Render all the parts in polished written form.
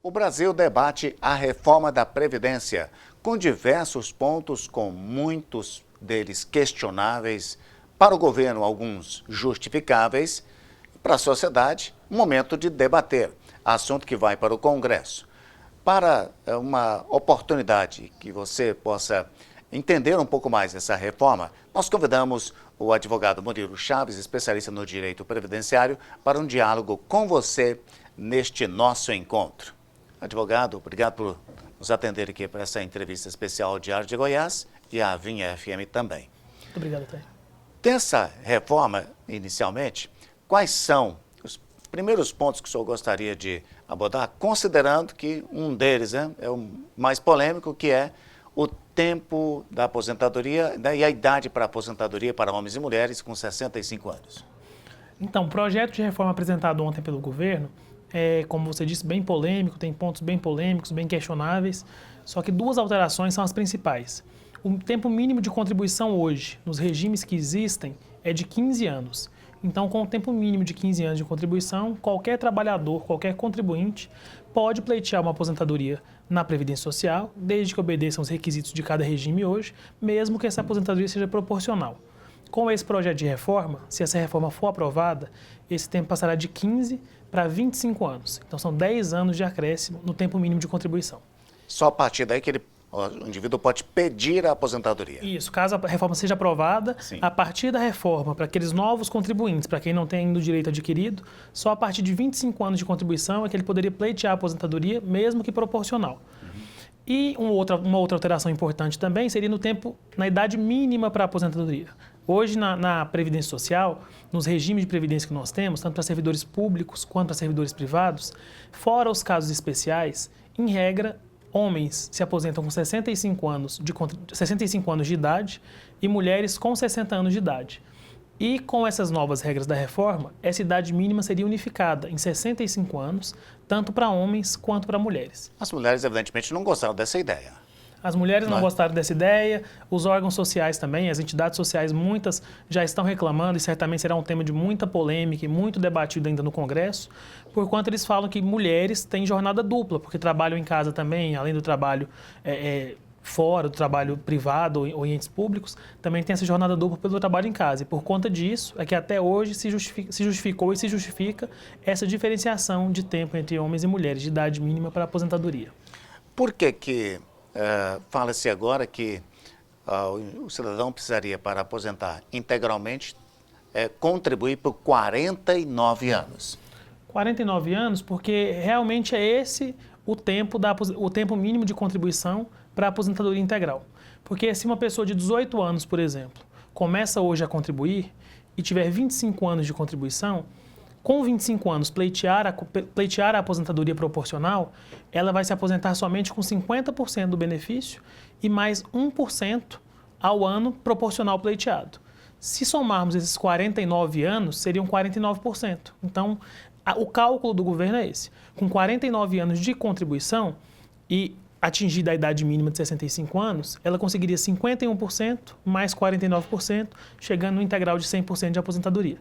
O Brasil debate a reforma da Previdência, com diversos pontos, com muitos deles questionáveis, para o governo alguns justificáveis, para a sociedade, momento de debater, assunto que vai para o Congresso. Para uma oportunidade que você possa entender um pouco mais essa reforma, nós convidamos o advogado Murilo Chaves, especialista no direito previdenciário, para um diálogo com você neste nosso encontro. Advogado, obrigado por nos atender aqui para essa entrevista especial ao Diário de Goiás e à Vinha FM também. Muito obrigado, Thay. Dessa reforma, inicialmente, quais são os primeiros pontos que o senhor gostaria de abordar, considerando que um deles é o mais polêmico, que é o tempo da aposentadoria e a idade para a aposentadoria para homens e mulheres com 65 anos? Então, o projeto de reforma apresentado ontem pelo governo é, como você disse, bem polêmico, tem pontos bem polêmicos, bem questionáveis, só que duas alterações são as principais. O tempo mínimo de contribuição hoje, nos regimes que existem, é de 15 anos. Então, com o tempo mínimo de 15 anos de contribuição, qualquer trabalhador, qualquer contribuinte pode pleitear uma aposentadoria na Previdência Social, desde que obedeçam os requisitos de cada regime hoje, mesmo que essa aposentadoria seja proporcional. Com esse projeto de reforma, se essa reforma for aprovada, esse tempo passará de 15 para 25 anos. Então, são 10 anos de acréscimo no tempo mínimo de contribuição. Só a partir daí que o indivíduo pode pedir a aposentadoria. Isso, caso a reforma seja aprovada, Sim. A partir da reforma, para aqueles novos contribuintes, para quem não tem ainda o direito adquirido, só a partir de 25 anos de contribuição é que ele poderia pleitear a aposentadoria, mesmo que proporcional. E uma outra alteração importante também seria na idade mínima para a aposentadoria. Hoje, na Previdência Social, nos regimes de previdência que nós temos, tanto para servidores públicos quanto para servidores privados, fora os casos especiais, em regra, homens se aposentam com 65 anos de idade e mulheres com 60 anos de idade. E com essas novas regras da reforma, essa idade mínima seria unificada em 65 anos, tanto para homens quanto para mulheres. As mulheres, evidentemente, não gostaram dessa ideia. As mulheres não gostaram dessa ideia, os órgãos sociais também, as entidades sociais, muitas já estão reclamando, e certamente será um tema de muita polêmica e muito debatido ainda no Congresso, porquanto eles falam que mulheres têm jornada dupla, porque trabalham em casa também, além do trabalho fora, do trabalho privado ou em entes públicos, também tem essa jornada dupla pelo trabalho em casa. E por conta disso, é que até hoje se justificou e se justifica essa diferenciação de tempo entre homens e mulheres, de idade mínima para a aposentadoria. Por que fala-se agora que o cidadão precisaria, para aposentar integralmente, contribuir por 49 anos? 49 anos, porque realmente é esse o tempo mínimo de contribuição para a aposentadoria integral. Porque se uma pessoa de 18 anos, por exemplo, começa hoje a contribuir e tiver 25 anos de contribuição, com 25 anos pleitear a aposentadoria proporcional, ela vai se aposentar somente com 50% do benefício e mais 1% ao ano proporcional pleiteado. Se somarmos esses 49 anos, seriam 49%. Então, o cálculo do governo é esse. Com 49 anos de contribuição e atingida a idade mínima de 65 anos, ela conseguiria 51% mais 49%, chegando no integral de 100% de aposentadoria.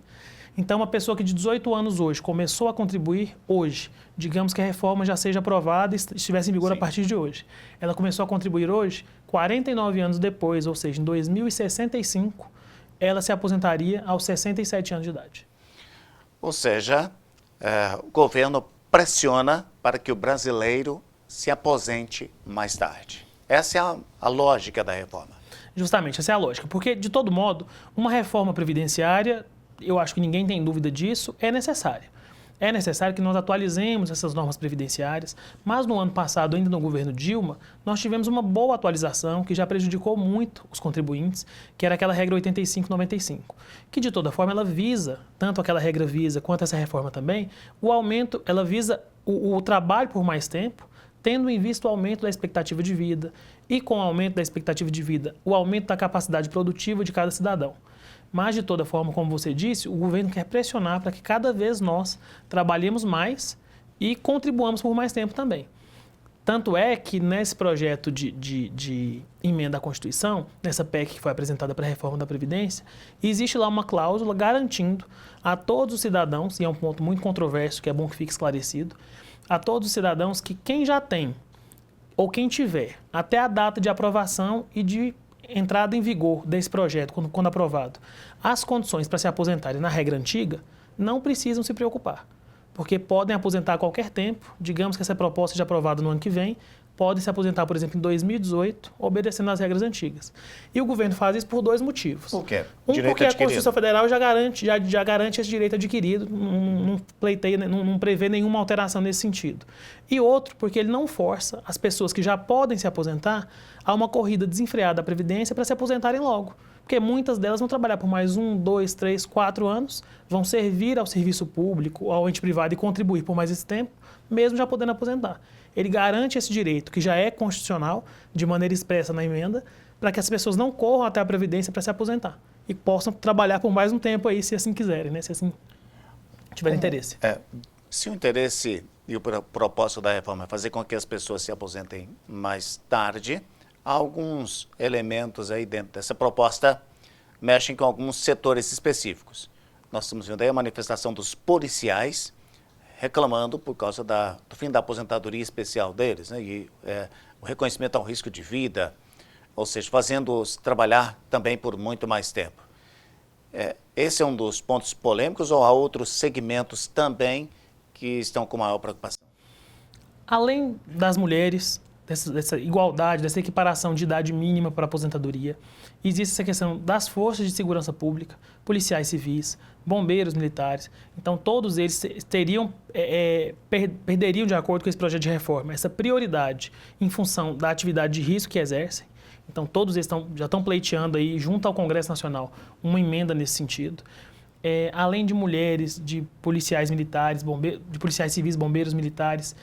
Então, uma pessoa que de 18 anos hoje começou a contribuir hoje, digamos que a reforma já seja aprovada e estivesse em vigor a partir de hoje. Ela começou a contribuir hoje, 49 anos depois, ou seja, em 2065, ela se aposentaria aos 67 anos de idade. Ou seja, o governo pressiona para que o brasileiro se aposente mais tarde. Essa é a lógica da reforma. Justamente, essa é a lógica. Porque, de todo modo, uma reforma previdenciária, eu acho que ninguém tem dúvida disso, é necessária. É necessário que nós atualizemos essas normas previdenciárias, mas no ano passado, ainda no governo Dilma, nós tivemos uma boa atualização que já prejudicou muito os contribuintes, que era aquela regra 85/95, que de toda forma ela visa, tanto aquela regra visa quanto essa reforma também, o aumento, ela visa o trabalho por mais tempo, tendo em vista o aumento da expectativa de vida e com o aumento da expectativa de vida, o aumento da capacidade produtiva de cada cidadão. Mas, de toda forma, como você disse, o governo quer pressionar para que cada vez nós trabalhemos mais e contribuamos por mais tempo também. Tanto é que nesse projeto de emenda à Constituição, nessa PEC que foi apresentada para a reforma da Previdência, existe lá uma cláusula garantindo a todos os cidadãos, e é um ponto muito controverso, que é bom que fique esclarecido, a todos os cidadãos que quem já tem ou quem tiver até a data de aprovação e de entrada em vigor desse projeto, quando aprovado, as condições para se aposentarem na regra antiga, não precisam se preocupar, porque podem aposentar a qualquer tempo. Digamos que essa proposta seja aprovada no ano que vem, podem se aposentar, por exemplo, em 2018, obedecendo às regras antigas. E o governo faz isso por dois motivos. Por quê? Porque a Constituição Federal já garante esse direito adquirido, não prevê nenhuma alteração nesse sentido. E outro, porque ele não força as pessoas que já podem se aposentar a uma corrida desenfreada da Previdência para se aposentarem logo. Porque muitas delas vão trabalhar por mais 1, 2, 3, 4 anos, vão servir ao serviço público, ao ente privado e contribuir por mais esse tempo, mesmo já podendo aposentar. Ele garante esse direito, que já é constitucional, de maneira expressa na emenda, para que as pessoas não corram até a Previdência para se aposentar e possam trabalhar por mais um tempo aí, se assim quiserem, né? Se assim tiverem interesse. Se o interesse e o propósito da reforma é fazer com que as pessoas se aposentem mais tarde, alguns elementos aí dentro dessa proposta mexem com alguns setores específicos. Nós estamos vendo aí a manifestação dos policiais reclamando por causa do fim da aposentadoria especial deles, né? E o reconhecimento ao risco de vida, ou seja, fazendo-os trabalhar também por muito mais tempo. Esse é um dos pontos polêmicos, ou há outros segmentos também que estão com maior preocupação? Além das mulheres, dessa igualdade, dessa equiparação de idade mínima para a aposentadoria, existe essa questão das forças de segurança pública, policiais civis, bombeiros militares. Então, todos eles perderiam, de acordo com esse projeto de reforma, essa prioridade em função da atividade de risco que exercem. Então, todos eles já estão pleiteando aí, junto ao Congresso Nacional, uma emenda nesse sentido. Além de mulheres, de policiais militares, de policiais civis, bombeiros militares,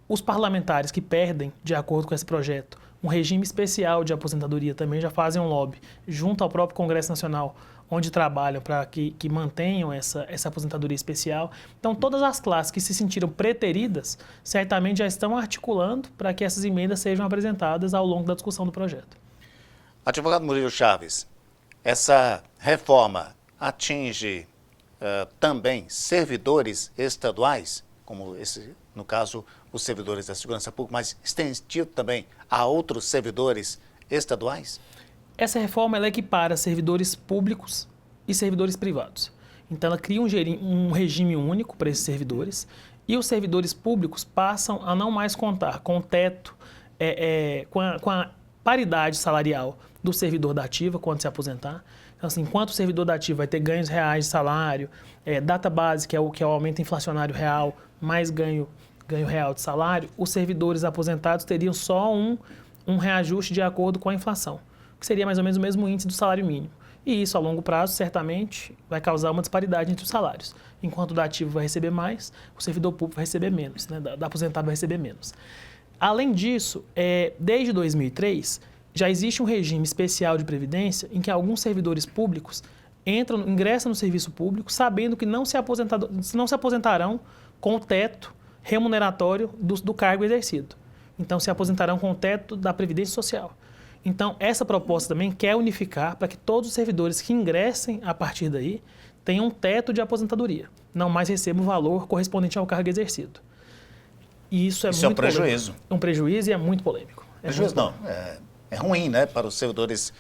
os parlamentares que perdem, de acordo com esse projeto, um regime especial de aposentadoria também já fazem um lobby junto ao próprio Congresso Nacional, onde trabalham para que mantenham essa aposentadoria especial. Então, todas as classes que se sentiram preteridas, certamente já estão articulando para que essas emendas sejam apresentadas ao longo da discussão do projeto. Advogado Murilo Chaves, essa reforma atinge também servidores estaduais, como no caso, os servidores da segurança pública, mas estendido também a outros servidores estaduais? Essa reforma ela equipara servidores públicos e servidores privados. Então, ela cria um regime único para esses servidores e os servidores públicos passam a não mais contar com o teto, com a paridade salarial do servidor da ativa quando se aposentar. Então, assim, enquanto o servidor da ativa vai ter ganhos reais de salário, data base, que é o aumento inflacionário real, mais ganho real de salário, os servidores aposentados teriam só um reajuste de acordo com a inflação, que seria mais ou menos o mesmo índice do salário mínimo. E isso, a longo prazo, certamente vai causar uma disparidade entre os salários. Enquanto o da ativo vai receber mais, o servidor público vai receber menos, né? Da aposentado vai receber menos. Além disso, desde 2003, já existe um regime especial de previdência em que alguns servidores públicos ingressam no serviço público sabendo que não se aposentarão com o teto remuneratório do cargo exercido. Então, se aposentarão com o teto da Previdência Social. Então, essa proposta também quer unificar para que todos os servidores que ingressem a partir daí tenham um teto de aposentadoria, não mais recebam o valor correspondente ao cargo exercido. E isso é muito um prejuízo. Polêmico. É um prejuízo e é muito polêmico. Prejuízo não, é ruim, né, para os servidores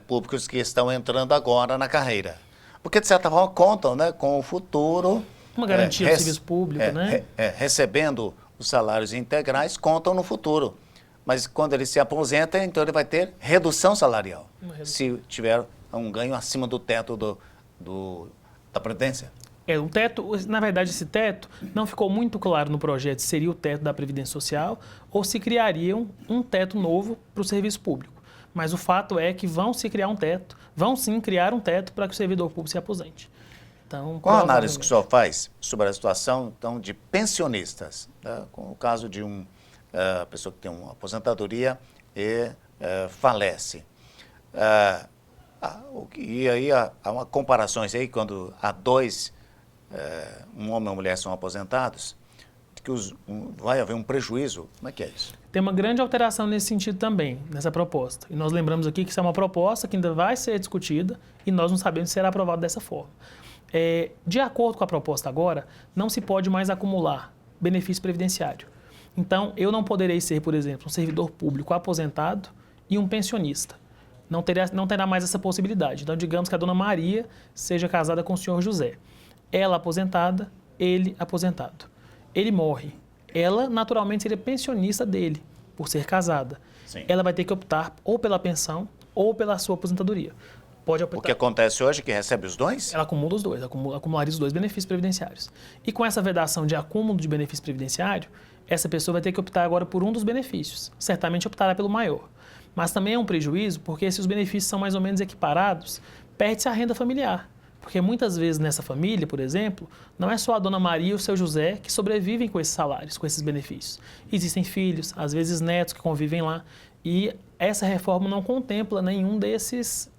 públicos que estão entrando agora na carreira. Porque, de certa forma, contam, né, com o futuro. Uma garantia do serviço público, né? Recebendo os salários integrais, contam no futuro. Mas quando ele se aposenta, então ele vai ter redução salarial, se tiver um ganho acima do teto da Previdência. O teto, na verdade, esse teto não ficou muito claro no projeto se seria o teto da Previdência Social ou se criariam um teto novo para o serviço público. Mas o fato é que vão sim criar um teto para que o servidor público se aposente. Então, qual a análise que o senhor faz sobre a situação então, de pensionistas, né? Com o caso de a pessoa que tem uma aposentadoria e falece? E aí há uma comparações aí quando há um homem e uma mulher são aposentados, que vai haver um prejuízo. Como é que é isso? Tem uma grande alteração nesse sentido também, nessa proposta. E nós lembramos aqui que isso é uma proposta que ainda vai ser discutida e nós não sabemos se será aprovado dessa forma. De acordo com a proposta agora, não se pode mais acumular benefício previdenciário. Então, eu não poderei ser, por exemplo, um servidor público aposentado e um pensionista. Não terá mais essa possibilidade. Então, digamos que a dona Maria seja casada com o senhor José. Ela aposentada, ele aposentado. Ele morre. Ela, naturalmente, seria pensionista dele, por ser casada. Sim. Ela vai ter que optar ou pela pensão ou pela sua aposentadoria. Pode optar. O que acontece hoje é que recebe os dois? Ela acumula os dois, acumularia os dois benefícios previdenciários. E com essa vedação de acúmulo de benefício previdenciário, essa pessoa vai ter que optar agora por um dos benefícios. Certamente optará pelo maior. Mas também é um prejuízo, porque se os benefícios são mais ou menos equiparados, perde-se a renda familiar. Porque muitas vezes nessa família, por exemplo, não é só a dona Maria e o seu José que sobrevivem com esses salários, com esses benefícios. Existem filhos, às vezes netos que convivem lá, e essa reforma não contempla nenhum dessas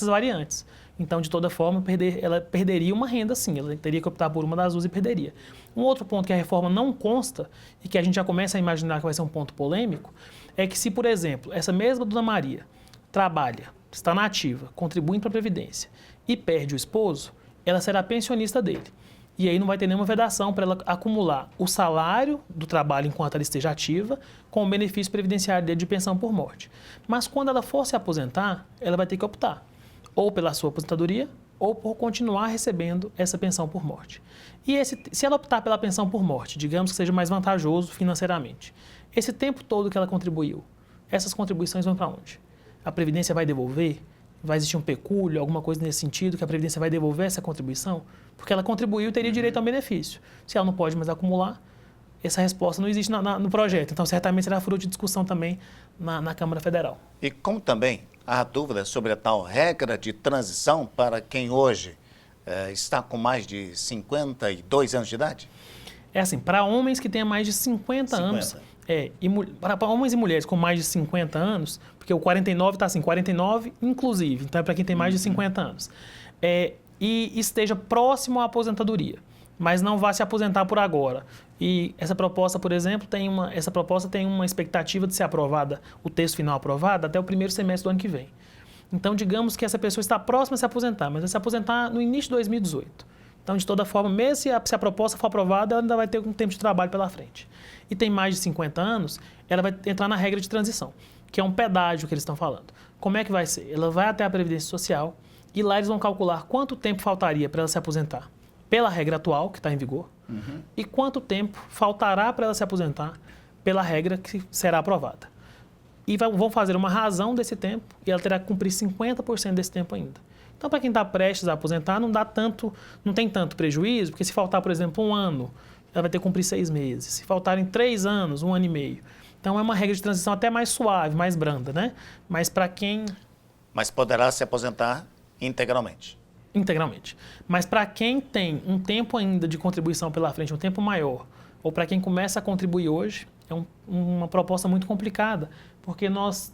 variantes. Então, de toda forma, ela perderia uma renda, sim. Ela teria que optar por uma das duas e perderia. Um outro ponto que a reforma não consta e que a gente já começa a imaginar que vai ser um ponto polêmico é que se, por exemplo, essa mesma dona Maria trabalha, está na ativa, contribui para a Previdência e perde o esposo, ela será pensionista dele. E aí não vai ter nenhuma vedação para ela acumular o salário do trabalho enquanto ela esteja ativa com o benefício previdenciário dele de pensão por morte. Mas quando ela for se aposentar, ela vai ter que optar ou pela sua aposentadoria ou por continuar recebendo essa pensão por morte. E se ela optar pela pensão por morte, digamos que seja mais vantajoso financeiramente, esse tempo todo que ela contribuiu, essas contribuições vão para onde? A Previdência vai devolver? Vai existir um pecúlio, alguma coisa nesse sentido, que a Previdência vai devolver essa contribuição? Porque ela contribuiu e teria direito a um benefício. Se ela não pode mais acumular, essa resposta não existe no projeto. Então, certamente será fruto de discussão também na Câmara Federal. E como também há dúvidas sobre a tal regra de transição para quem hoje está com mais de 52 anos de idade? É assim, para homens que tenham mais de 50 anos... para homens e mulheres com mais de 50 anos, porque o 49 está assim, 49 inclusive, então é para quem tem mais de 50 anos, e esteja próximo à aposentadoria, mas não vá se aposentar por agora. E essa proposta, por exemplo, tem uma expectativa de ser aprovada, o texto final aprovado, até o primeiro semestre do ano que vem. Então, digamos que essa pessoa está próxima a se aposentar, mas vai se aposentar no início de 2018. Então, de toda forma, mesmo se a proposta for aprovada, ela ainda vai ter um tempo de trabalho pela frente. E tem mais de 50 anos, ela vai entrar na regra de transição, que é um pedágio que eles estão falando. Como é que vai ser? Ela vai até a Previdência Social e lá eles vão calcular quanto tempo faltaria para ela se aposentar pela regra atual, que está em vigor, e quanto tempo faltará para ela se aposentar pela regra que será aprovada. E vão fazer uma razão desse tempo e ela terá que cumprir 50% desse tempo ainda. Então, para quem está prestes a aposentar, não tem tanto prejuízo, porque se faltar, por exemplo, 1 ano, ela vai ter que cumprir 6 meses. Se faltarem 3 anos, 1 ano e meio. Então, é uma regra de transição até mais suave, mais branda, né? Mas para quem... Mas poderá se aposentar integralmente. Integralmente. Mas para quem tem um tempo ainda de contribuição pela frente, um tempo maior, ou para quem começa a contribuir hoje, é uma proposta muito complicada, porque nós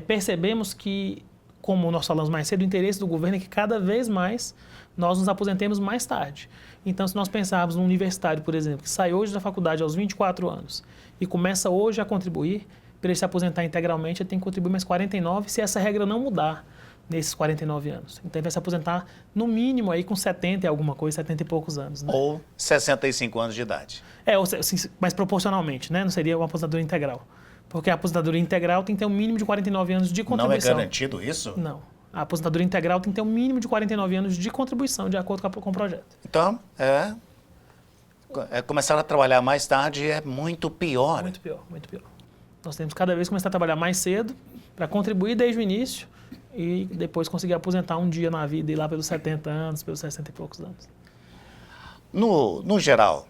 percebemos que, como nós falamos mais cedo, o interesse do governo é que cada vez mais nós nos aposentemos mais tarde. Então, se nós pensarmos num universitário, por exemplo, que sai hoje da faculdade aos 24 anos e começa hoje a contribuir, para ele se aposentar integralmente, ele tem que contribuir mais 49, se essa regra não mudar nesses 49 anos. Então, ele vai se aposentar, no mínimo, aí com 70 e alguma coisa, 70 e poucos anos. Né? Ou 65 anos de idade. Mas proporcionalmente, né? Não seria uma aposentadoria integral. Porque a aposentadoria integral tem que ter um mínimo de 49 anos de contribuição. Não é garantido isso? Não. A aposentadoria integral tem que ter um mínimo de 49 anos de contribuição, de acordo com o projeto. Então, começar a trabalhar mais tarde é muito pior. Muito pior, muito pior. Nós temos cada vez começar a trabalhar mais cedo para contribuir desde o início e depois conseguir aposentar um dia na vida e ir lá pelos 70 anos, pelos 60 e poucos anos. No geral,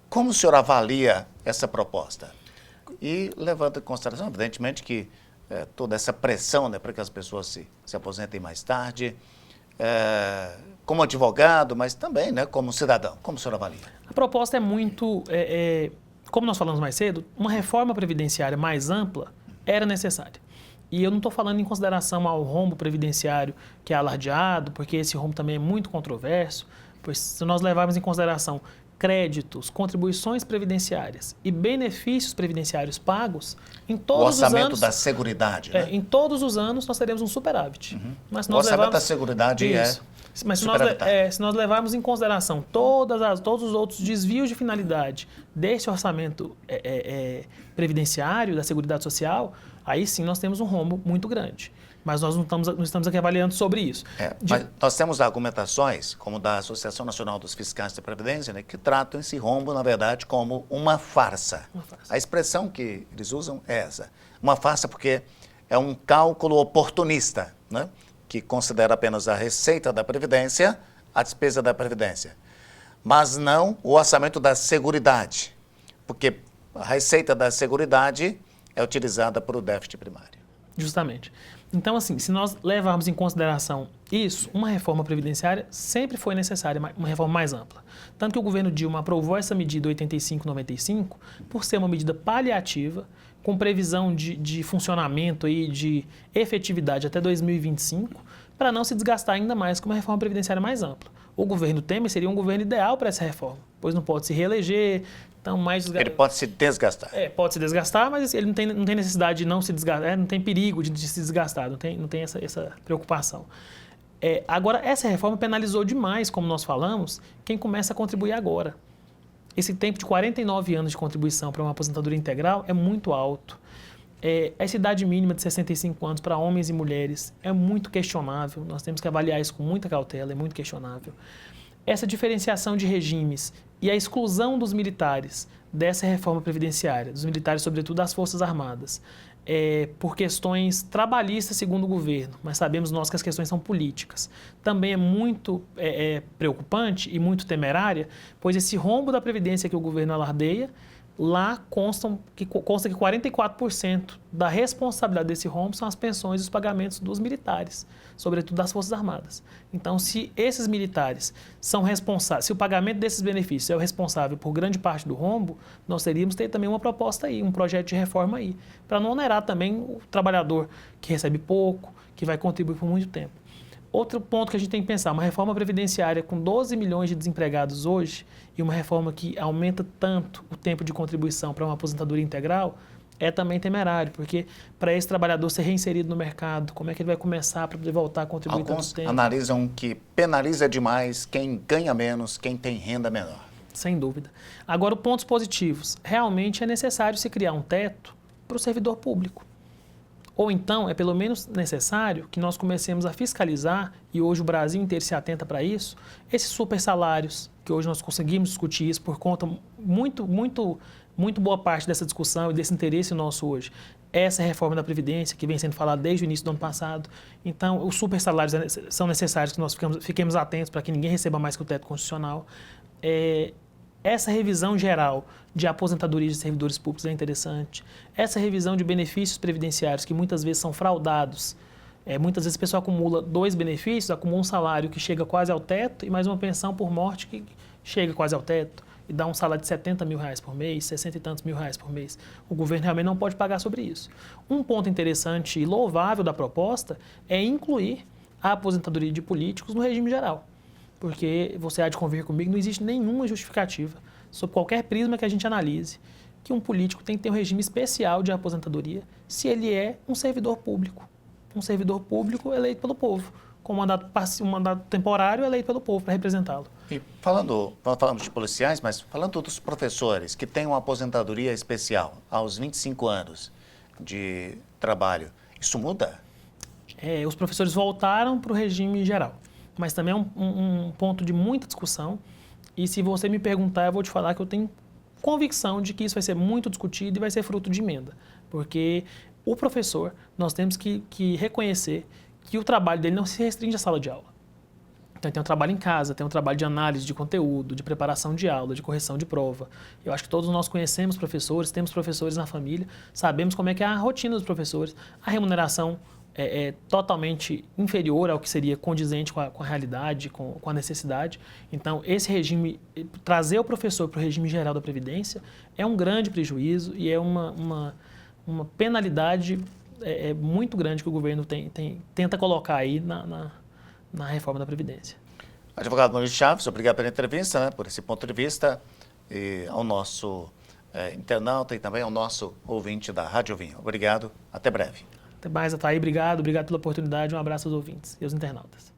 como o senhor avalia essa proposta? E levando em consideração, evidentemente, que toda essa pressão, né, para que as pessoas se aposentem mais tarde, como advogado, mas também, né, como cidadão. Como o senhor avalia? A proposta é muito, como nós falamos mais cedo, uma reforma previdenciária mais ampla era necessária. E eu não estou falando em consideração ao rombo previdenciário que é alardeado, porque esse rombo também é muito controverso, pois se nós levarmos em consideração créditos, contribuições previdenciárias e benefícios previdenciários pagos, em todos os anos... O orçamento da Seguridade, né? Em todos os anos nós teremos um superávit. Mas o orçamento da Seguridade Mas se nós levarmos em consideração todos os outros desvios de finalidade desse orçamento previdenciário, da Seguridade Social, aí sim nós temos um rombo muito grande. Mas nós não estamos aqui avaliando sobre isso. Mas nós temos argumentações, como da Associação Nacional dos Fiscais de Previdência, né, que tratam esse rombo, na verdade, como uma farsa. A expressão que eles usam é essa. Uma farsa porque é um cálculo oportunista, né, que considera apenas a receita da Previdência, a despesa da Previdência, mas não o orçamento da Seguridade, porque a receita da Seguridade é utilizada para o déficit primário. Justamente. Então, assim, se nós levarmos em consideração isso, uma reforma previdenciária sempre foi necessária, uma reforma mais ampla. Tanto que o governo Dilma aprovou essa medida 8595 por ser uma medida paliativa, com previsão de funcionamento e de efetividade até 2025, para não se desgastar ainda mais com uma reforma previdenciária mais ampla. O governo Temer seria um governo ideal para essa reforma, pois não pode se reeleger, então mais Ele pode se desgastar. Pode se desgastar, mas ele não tem necessidade de não se desgastar, não tem perigo de se desgastar, não tem essa preocupação. Agora, essa reforma penalizou demais, como nós falamos, quem começa a contribuir agora. Esse tempo de 49 anos de contribuição para uma aposentadoria integral é muito alto. Essa idade mínima de 65 anos para homens e mulheres é muito questionável. Nós temos que avaliar isso com muita cautela, é muito questionável. Essa diferenciação de regimes e a exclusão dos militares dessa reforma previdenciária, dos militares, sobretudo das Forças Armadas, por questões trabalhistas, segundo o governo, mas sabemos nós que as questões são políticas, também é muito preocupante e muito temerária, pois esse rombo da Previdência que o governo alardeia, lá consta que 44% da responsabilidade desse rombo são as pensões e os pagamentos dos militares, sobretudo das Forças Armadas. Então, se esses militares são responsáveis, se o pagamento desses benefícios é o responsável por grande parte do rombo, nós teríamos que ter também uma proposta aí, um projeto de reforma aí, para não onerar também o trabalhador que recebe pouco, que vai contribuir por muito tempo. Outro ponto que a gente tem que pensar, uma reforma previdenciária com 12 milhões de desempregados hoje e uma reforma que aumenta tanto o tempo de contribuição para uma aposentadoria integral é também temerário, porque para esse trabalhador ser reinserido no mercado, como é que ele vai começar para poder voltar a contribuir tanto tempo? Alguns analisam que penaliza demais quem ganha menos, quem tem renda menor. Sem dúvida. Agora, pontos positivos. Realmente é necessário se criar um teto para o servidor público. Ou então, é pelo menos necessário que nós comecemos a fiscalizar, e hoje o Brasil inteiro se atenta para isso, esses super salários, que hoje nós conseguimos discutir isso por conta, muito boa parte dessa discussão e desse interesse nosso hoje. Essa reforma da Previdência, que vem sendo falada desde o início do ano passado. Então, os super salários são necessários que nós fiquemos atentos para que ninguém receba mais que o teto constitucional. Essa revisão geral de aposentadoria de servidores públicos é interessante. Essa revisão de benefícios previdenciários, que muitas vezes são fraudados. Muitas vezes a pessoa acumula 2 benefícios, acumula um salário que chega quase ao teto e mais uma pensão por morte que chega quase ao teto e dá um salário de 70 mil reais por mês, 60 e tantos mil reais por mês. O governo realmente não pode pagar sobre isso. Um ponto interessante e louvável da proposta é incluir a aposentadoria de políticos no regime geral. Porque você há de convir comigo, não existe nenhuma justificativa, sob qualquer prisma que a gente analise, que um político tem que ter um regime especial de aposentadoria se ele é um servidor público. Um servidor público eleito pelo povo, com um mandato temporário eleito pelo povo para representá-lo. E falamos de policiais, mas falando dos professores que têm uma aposentadoria especial aos 25 anos de trabalho, isso muda? Os professores voltaram para o regime geral. Mas também é um ponto de muita discussão. E se você me perguntar, eu vou te falar que eu tenho convicção de que isso vai ser muito discutido e vai ser fruto de emenda. Porque o professor, nós temos que reconhecer que o trabalho dele não se restringe à sala de aula. Então, tem um trabalho em casa, tem um trabalho de análise de conteúdo, de preparação de aula, de correção de prova. Eu acho que todos nós conhecemos professores, temos professores na família, sabemos como é que é a rotina dos professores, a remuneração é totalmente inferior ao que seria condizente com a realidade, com a necessidade. Então, esse regime, trazer o professor para o regime geral da Previdência é um grande prejuízo e é uma penalidade muito grande que o governo tenta colocar aí na reforma da Previdência. Advogado Maurício Chaves, obrigado pela entrevista, né, por esse ponto de vista, e ao nosso internauta e também ao nosso ouvinte da Rádio Vinho. Obrigado, até breve. Até mais, Ataí. Obrigado pela oportunidade. Um abraço aos ouvintes e aos internautas.